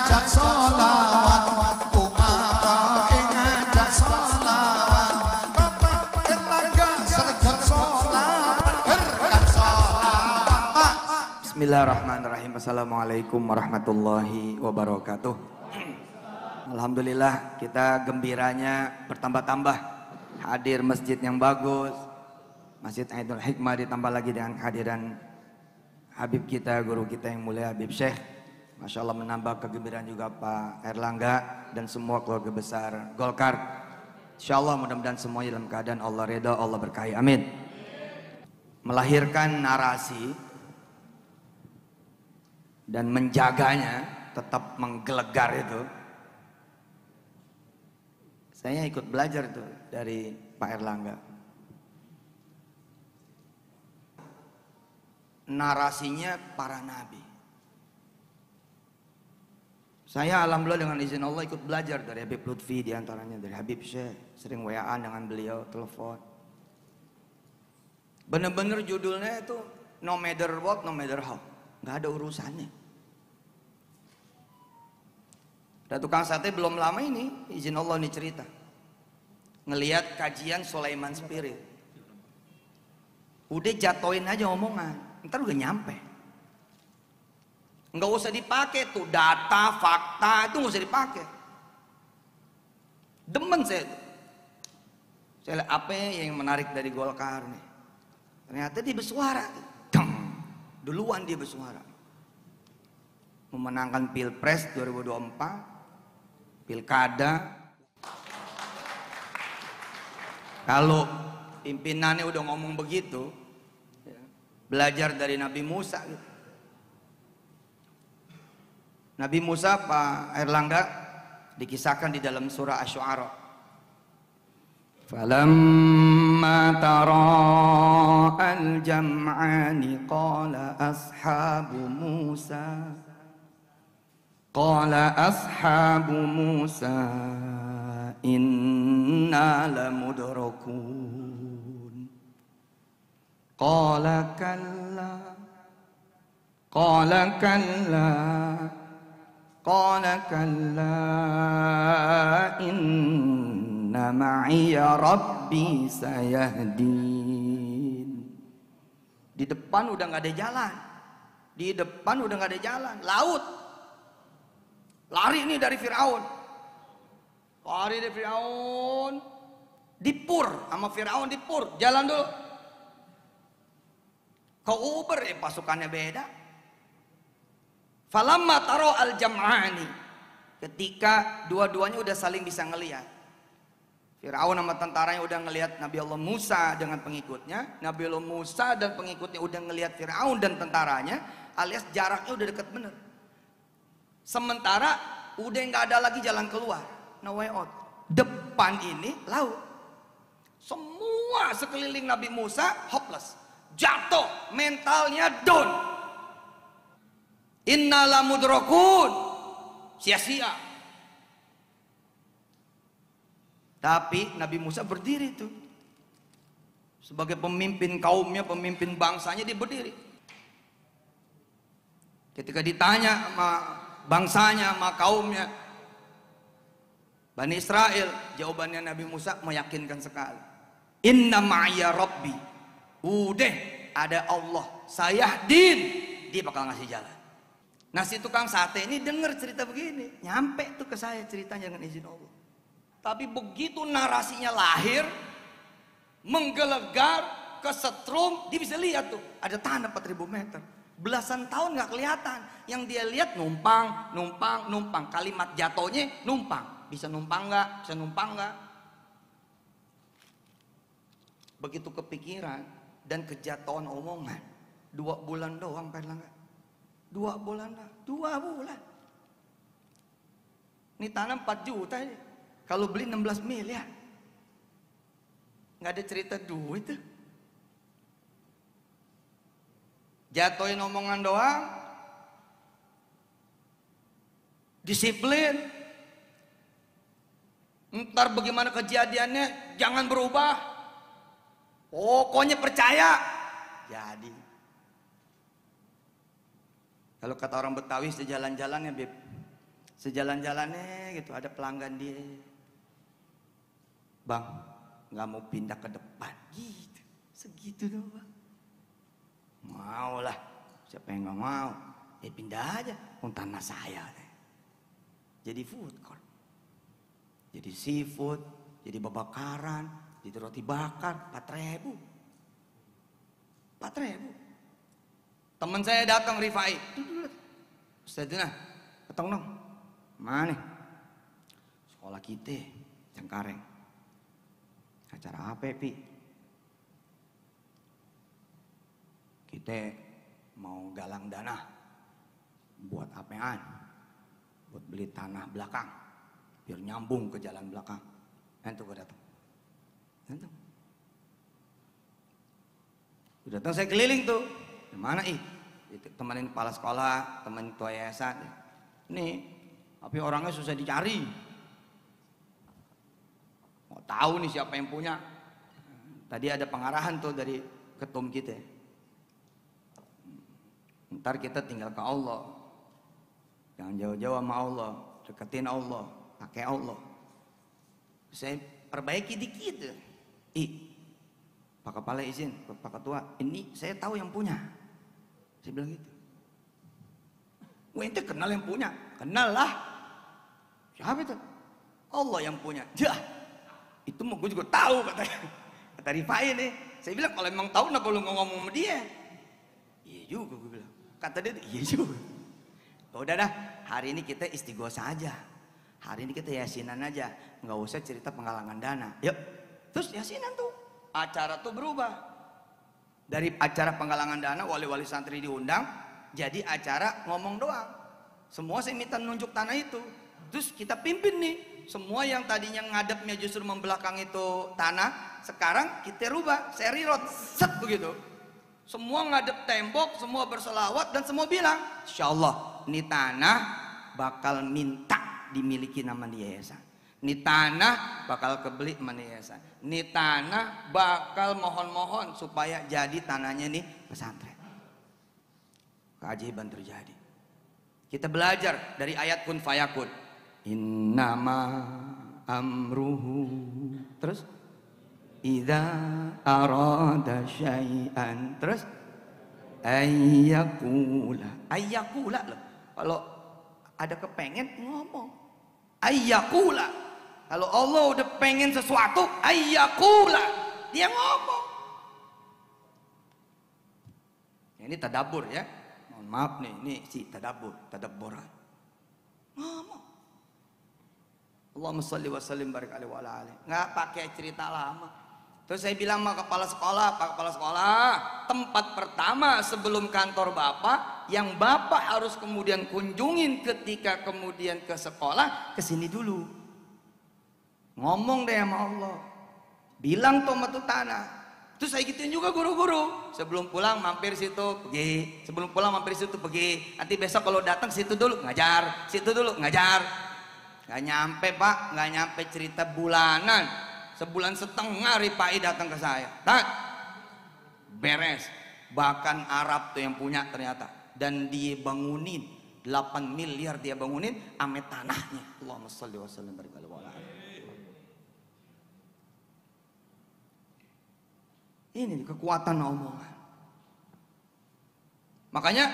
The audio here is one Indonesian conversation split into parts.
ngajak sholawat, umara ngajak sholawat, Bapak Erlangga sregep sholawat, berkat sholawat. Bismillahirrahmanirrahim. Assalamualaikum warahmatullahi wabarakatuh. Alhamdulillah kita gembiranya bertambah-tambah. Hadir masjid yang bagus, Masjid Aidul Hikmah, ditambah lagi dengan kehadiran Habib kita, guru kita yang mulia Habib Syekh. Masya Allah, menambah kegembiraan juga Pak Erlangga dan semua keluarga besar Golkar. Insya Allah mudah-mudahan semuanya dalam keadaan Allah ridha, Allah berkahi, amin. Melahirkan narasi dan menjaganya tetap menggelegar itu, saya ikut belajar tuh dari Pak Erlangga. Narasinya para nabi. Saya alhamdulillah dengan izin Allah ikut belajar dari Habib Lutfi, diantaranya dari Habib Syekh, sering WA-an dengan beliau, telepon. Bener-bener judulnya itu no matter what, no matter how, nggak ada urusannya. Ada tukang sate belum lama ini, izin Allah nih cerita, ngelihat kajian Sulaiman Spirit, udah jatoin aja omongan, ntar udah nyampe. Nggak usah dipakai tuh data, fakta, itu nggak usah dipakai. Demen saya itu. Saya lihat apa yang menarik dari Golkar nih. Ternyata dia bersuara. Duluan dia bersuara. Memenangkan Pilpres 2024, Pilkada. Kalau pimpinannya udah ngomong begitu, belajar dari Nabi Musa gitu. Nabi Musa, Pak Erlangga, dikisahkan di dalam surah Asy-Syu'ara. Falamma tara'al jam'ani qala ashabu Musa inna lamudrakun. Qala kalla inna ma'iya rabbi sayahdin. Di depan udah nggak ada jalan, laut. Lari nih dari Firaun, dipur sama Firaun, dipur, jalan dulu. Kau Uber pasukannya beda. Falamma taro al jam'ani, ketika dua-duanya udah saling bisa ngelihat. Firaun sama tentaranya udah ngelihat Nabi Allah Musa dengan pengikutnya, Nabi Allah Musa dan pengikutnya udah ngelihat Firaun dan tentaranya, alias jaraknya udah deket bener. Sementara udah nggak ada lagi jalan keluar, no way out. Depan ini laut. Semua sekeliling Nabi Musa hopeless, jatuh, mentalnya down. Inna lamudrakun, sia-sia. Tapi Nabi Musa berdiri tuh, sebagai pemimpin kaumnya, pemimpin bangsanya, dia berdiri. Ketika ditanya sama bangsanya, sama kaumnya, Bani Israel, jawabannya Nabi Musa meyakinkan sekali. Inna ma'ya rabbi, udah ada Allah, sayahdin, dia bakal ngasih jalan. Nah si tukang sate ini denger cerita begini, nyampe tuh ke saya ceritanya dengan izin Allah. Tapi begitu narasinya lahir, menggelegar, kesetrum, dia bisa lihat tuh ada tanah 4.000 meter. Belasan tahun nggak kelihatan. Yang dia lihat numpang. Kalimat jatuhnya numpang. Bisa numpang nggak? Bisa numpang nggak? Begitu kepikiran dan kejatuhan omongan, 2 bulan doang Pak Erlangga. 2 bulan. Ini tanah 4 juta ini. Kalau beli 16 miliar. Nggak ada cerita duit tuh. Jatuhin omongan doang. Disiplin. Ntar bagaimana kejadiannya jangan berubah. Pokoknya percaya. Jadi. Kalau kata orang Betawi sejalan-jalan ya Beb, Sejalan-jalannya gitu ada pelanggan dia, bang nggak mau pindah ke depan gitu, segitu doang. Mau lah, siapa yang nggak mau? Pindah aja, tanah saya deh. Jadi food court, jadi seafood, jadi babakaran, jadi roti bakar, 4.000. Teman saya datang Rifai, Ustadzuna, ketong dong, mana nih? Sekolah kita, Cengkareng. Acara apa Pi? Kita mau galang dana buat apaan? Buat beli tanah belakang biar nyambung ke jalan belakang. Entu gue datang. Udah datang saya keliling tuh. Gimana temenin kepala sekolah, temenin ketua yayasan. Nih, tapi orangnya susah dicari. Mau tahu nih siapa yang punya. Tadi ada pengarahan tuh dari ketum kita. Ntar kita tinggal ke Allah. Jangan jauh-jauh sama Allah, deketin Allah, pakai Allah. Saya perbaiki dikit. Pak Kepala izin, Pak Ketua, ini saya tahu yang punya. Saya bilang gitu. Wah, ente kenal yang punya? Kenal lah. Siapa itu? Allah yang punya. Jah, itu mau gue juga tahu katanya. Kata Rifai nih. Saya bilang kalau emang tahu kenapa lu ngomong sama dia? Iya juga gue bilang. Kata dia, iya juga. Udah dah, hari ini kita istighosah aja. Hari ini kita yasinan aja, nggak usah cerita penggalangan dana. Yuk, terus yasinan tuh. Acara tuh berubah. Dari acara penggalangan dana, wali-wali santri diundang, jadi acara ngomong doang. Semua saya minta nunjuk tanah itu. Terus kita pimpin nih. Semua yang tadinya ngadepnya justru membelakang itu tanah, sekarang kita rubah, serirot, set begitu. Semua ngadep tembok, semua berselawat dan semua bilang, insya Allah ini tanah bakal minta dimiliki nama yayasan. Ini tanah bakal kebeli sama yayasan. Ini tanah bakal mohon-mohon supaya jadi tanahnya nih pesantren. Keajaiban terjadi. Kita belajar dari ayat kun fayakun. Innama amruhu. Terus idza arada syai'an. Terus ayyakula. Ayyakula loh. Kalau ada kepengen ngomong. Ayyakula. Kalau Allah udah pengen sesuatu, ayyakula. Dia ngomong. Ini tadabbur ya. Mohon maaf nih, ini si tadabburan. Ngomong. Allahumma sholli wa sallim barik alaihi wa ala alihi. Enggak pakai cerita lama. Terus saya bilang sama kepala sekolah, Pak Kepala Sekolah, tempat pertama sebelum kantor Bapak, yang Bapak harus kemudian kunjungin ketika kemudian ke sekolah, ke sini dulu. Ngomong deh sama Allah. Bilang tuh sama tuh tanah. Terus saya gituin juga guru-guru. Sebelum pulang mampir situ, pergi. Sebelum pulang mampir situ, pergi. Nanti besok kalau datang situ dulu ngajar, situ dulu ngajar. Gak nyampe Pak, gak nyampe cerita bulanan. Sebulan setengah Rifai datang ke saya. Beres. Bahkan Arab tuh yang punya ternyata. Dan dia bangunin 8 miliar dia bangunin ame tanahnya. Allahumma sholli wa sallim barik alaihi wa ala alihi. Ini kekuatan omongan. Makanya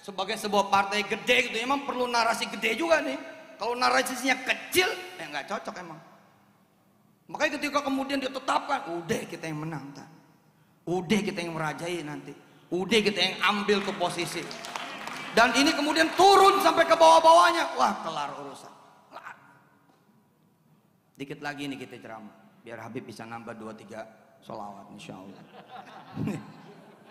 sebagai sebuah partai gede gitu emang perlu narasi gede juga nih. Kalau narasinya kecil nggak cocok emang. Makanya ketika kemudian ditetapkan, udah kita yang menang, udah kita yang merajai nanti, udah kita yang ambil ke posisi. Dan ini kemudian turun sampai ke bawah-bawahnya, wah kelar urusan. Dikit lagi nih kita ceramah, biar Habib bisa nambah 2-3 sholawat, insya Allah.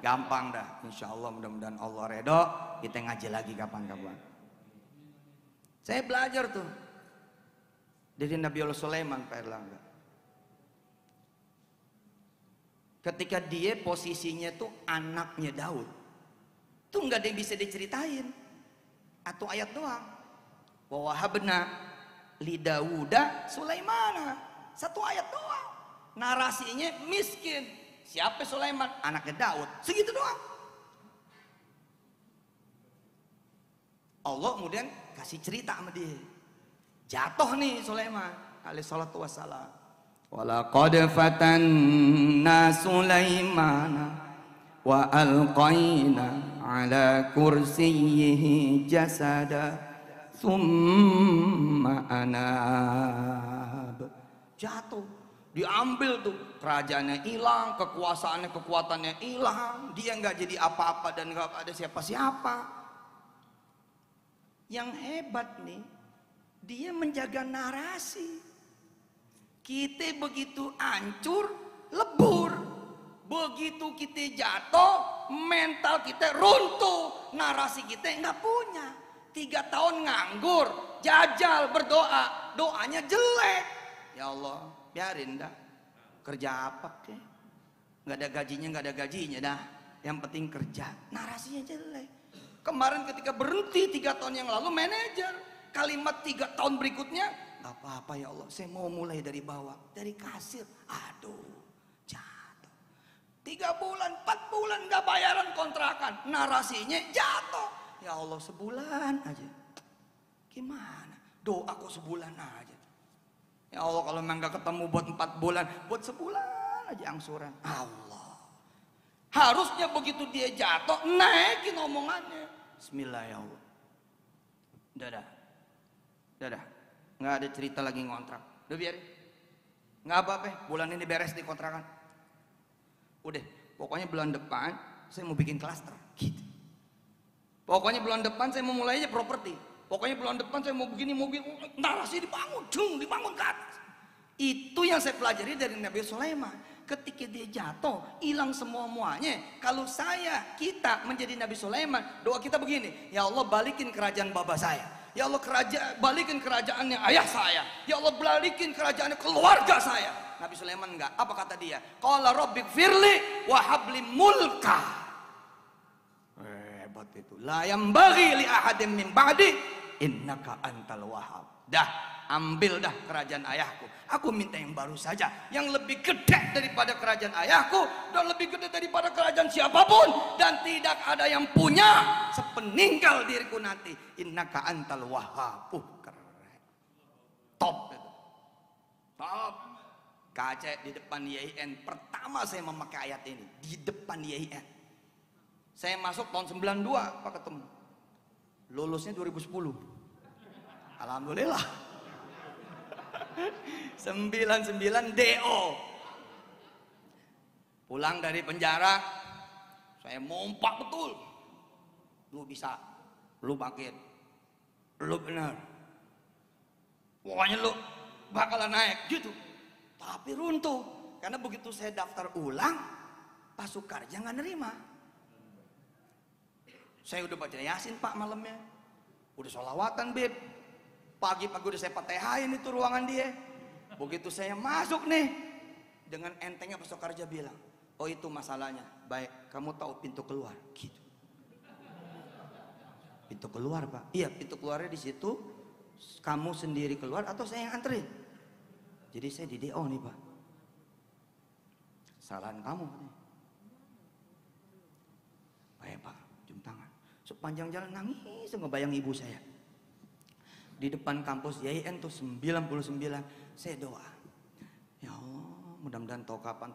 Gampang dah, insya Allah mudah-mudahan Allah redho, kita ngaji lagi kapan-kapan. Saya belajar tuh dari Nabi Allah Sulaiman Pak Erlangga. Ketika dia posisinya tuh anaknya Daud, tuh nggak ada yang bisa diceritain, atau ayat doang. Wa wahabna li Dauda Sulaimana, satu ayat doang. Narasinya miskin. Siapa Sulaiman? Anaknya Daud. Segitu doang. Allah kemudian kasih cerita sama dia. Jatuh nih Sulaiman alaihi salatu wassalam. Walaqad fatanna Sulaimana wa alqaina ala kursiyyihi jasada thumma anab. Jatuh, diambil tuh, kerajaannya hilang, kekuatannya hilang, dia nggak jadi apa-apa dan nggak ada siapa-siapa. Yang hebat nih, dia menjaga narasi. Kita begitu hancur, lebur. Begitu kita jatuh, mental kita runtuh, narasi kita nggak punya. 3 tahun nganggur, jajal berdoa, doanya jelek. Ya Allah, biarin dah. Kerja apa kek? Nggak ada gajinya dah. Yang penting kerja, narasinya jelek. Kemarin ketika berhenti 3 tahun yang lalu manajer, kalimat 3 tahun berikutnya, nggak apa-apa ya Allah, saya mau mulai dari bawah, dari kasir. Aduh, jatuh. 3 bulan, 4 bulan nggak bayaran kontrakan, narasinya jatuh. Ya Allah, sebulan aja. Gimana? Doa kok sebulan aja. Ya Allah, kalau memang nggak ketemu buat 4 bulan, buat sebulan aja angsuran. Allah. Harusnya begitu dia jatuh, naikin omongannya. Bismillah ya Allah. Dadah. Nggak ada cerita lagi ngontrak. Udah biarin. Nggak apa-apa, bulan ini beres di kontrakan. Udah, pokoknya bulan depan saya mau bikin klaster. Gitu. Pokoknya bulan depan saya mau mulai aja properti. Pokoknya bulan depan saya mau begini, narasi dibangun ke atas. Itu yang saya pelajari dari Nabi Sulaiman. Ketika dia jatuh, hilang semuanya. Kalau kita menjadi Nabi Sulaiman, doa kita begini, ya Allah balikin kerajaan bapa saya. Ya Allah balikin kerajaannya ayah saya. Ya Allah balikin kerajaannya keluarga saya. Nabi Sulaiman enggak. Apa kata dia? Qala rabbighfirli wa habli mulka. Hebat itu. La yambaghi li ahadin min ba'di innaka antal wahhab. Dah, ambil dah kerajaan ayahku. Aku minta yang baru saja, yang lebih gede daripada kerajaan ayahku dan lebih gede daripada kerajaan siapapun, dan tidak ada yang punya sepeninggal diriku nanti. Innaka antal wahhab. Keren. Top itu. Top. Kaca di depan YIN pertama saya memakai ayat ini di depan YIN. Saya masuk tahun 92 Pak ketemu. Lulusnya 2010. Alhamdulillah. 99 DO. Pulang dari penjara, saya mompak betul. Lu bisa, lu bangkit, lu benar. Pokoknya lu bakalan naik gitu. Tapi runtuh, karena begitu saya daftar ulang, Pak Sukarja nggak nerima. Saya udah baca Yasin Pak malamnya, udah sholawatan Bib. Pagi-pagi udah saya patehain itu ruangan dia. Begitu saya masuk nih, dengan entengnya Pak Sukarja bilang, oh itu masalahnya. Baik, kamu tahu pintu keluar, gitu. Pintu keluar Pak? Iya, pintu keluarnya di situ. Kamu sendiri keluar atau saya yang anterin? Jadi saya di DO nih Pak. Kesalahan kamu. Baik Pak, cium tangan. Sepanjang jalan nangis ngebayang ibu saya. Di depan kampus YIN tuh 99, saya doa, ya Allah mudah-mudahan tahu kapan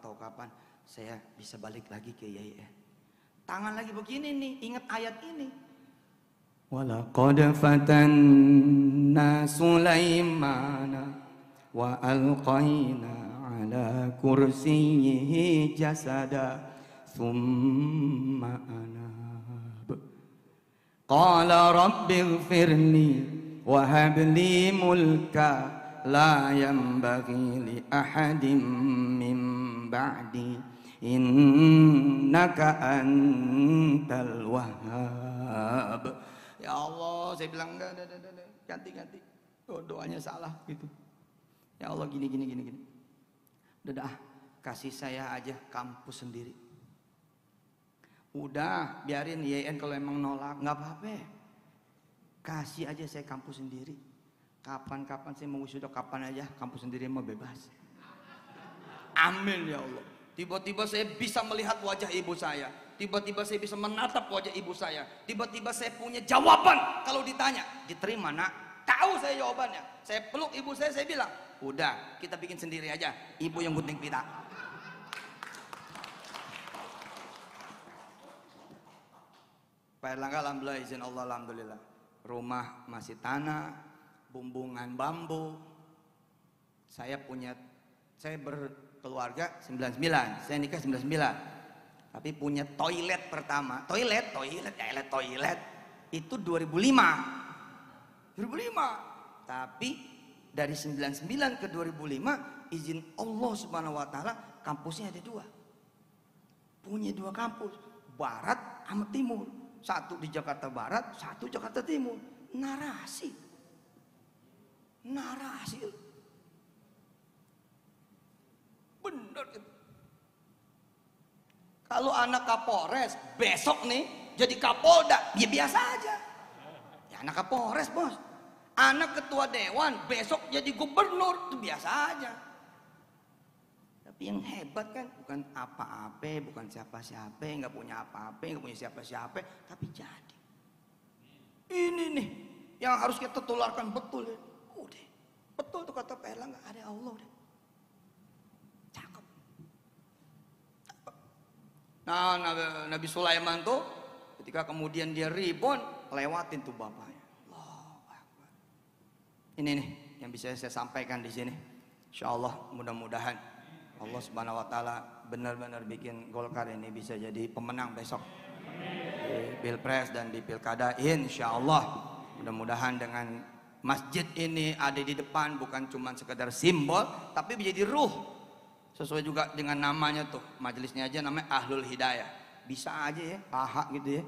saya bisa balik lagi ke YIN. Tangan lagi begini nih, ingat ayat ini. Walaqad fatanna Sulaimana wa alqaina ala kursiyyihi jasada thumma anab. Qala rabbighfirli wahab li mulka la yanbaghi li ahadin min ba'di innaka antal wahhab. Ya Allah, saya bilang enggak, ganti. Oh, doanya salah gitu. Ya Allah gini. Udah kasih saya aja kampus sendiri. Udah, biarin YIN kalau emang nolak, nggak apa-apa. Kasih aja saya kampus sendiri. Kapan-kapan saya mau wisuda, kapan aja kampus sendiri mau bebas. Amin ya Allah. Tiba-tiba saya bisa melihat wajah ibu saya. Tiba-tiba saya bisa menatap wajah ibu saya. Tiba-tiba saya punya jawaban kalau ditanya. Diterima nak? Tahu saya jawabannya. Saya peluk ibu saya bilang, udah kita bikin sendiri aja. Ibu yang gunting pita. Pak Erlangga alhamdulillah, izin Allah alhamdulillah. Rumah masih tanah, bumbungan bambu. Saya berkeluarga 99, saya nikah 99. Tapi punya toilet pertama, toilet itu 2005. Tapi dari 99 ke 2005 izin Allah Subhanahu wa taala kampusnya ada dua. Punya dua kampus, barat sama timur. Satu di Jakarta Barat, satu Jakarta Timur. Narasi. Bener gitu. Kalau anak Kapolres besok nih jadi Kapolda, ya biasa aja. Ya anak Kapolres bos. Anak ketua dewan besok jadi gubernur, itu biasa aja. Tapi yang hebat kan bukan apa-apa, bukan siapa-siapa, nggak punya apa-apa, nggak punya siapa-siapa, tapi jadi. Ini nih yang harus kita tularkan betul ya. Udah, betul tuh kata Pak Erlangga, ada Allah deh. Cakep. Nah, Nabi Sulaiman tuh ketika kemudian dia reborn, lewatin tuh bapaknya. Ini nih yang bisa saya sampaikan di sini. Insya Allah mudah-mudahan Allah Subhanahu wa taala benar-benar bikin Golkar ini bisa jadi pemenang besok di Pilpres dan di Pilkada, insya Allah. Mudah-mudahan dengan masjid ini ada di depan bukan cuma sekedar simbol, tapi menjadi ruh. Sesuai juga dengan namanya tuh, majelisnya aja namanya Ahlul Hidayah. Bisa aja ya, paha gitu ya.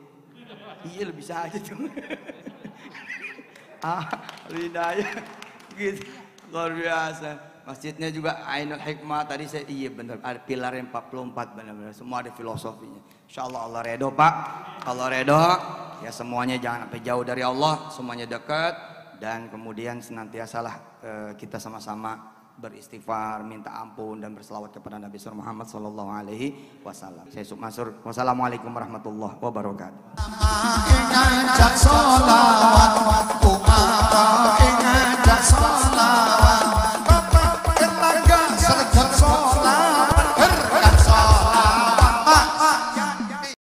Iya bisa aja tuh. Ahlul Hidayah gitu. Luar biasa. Masjidnya juga Ainul Hikmah, tadi saya iya bener, ada pilarnya 44 benar-benar, semua ada filosofinya. Insya Allah Allah redo Pak, Allah redo, ya semuanya jangan sampai jauh dari Allah, semuanya dekat, dan kemudian senantiasalah kita sama-sama beristighfar, minta ampun dan berselawat kepada Nabi Muhammad sallallahu alaihi wasallam. Saya Sukmasur, wassalamualaikum warahmatullahi wabarakatuh.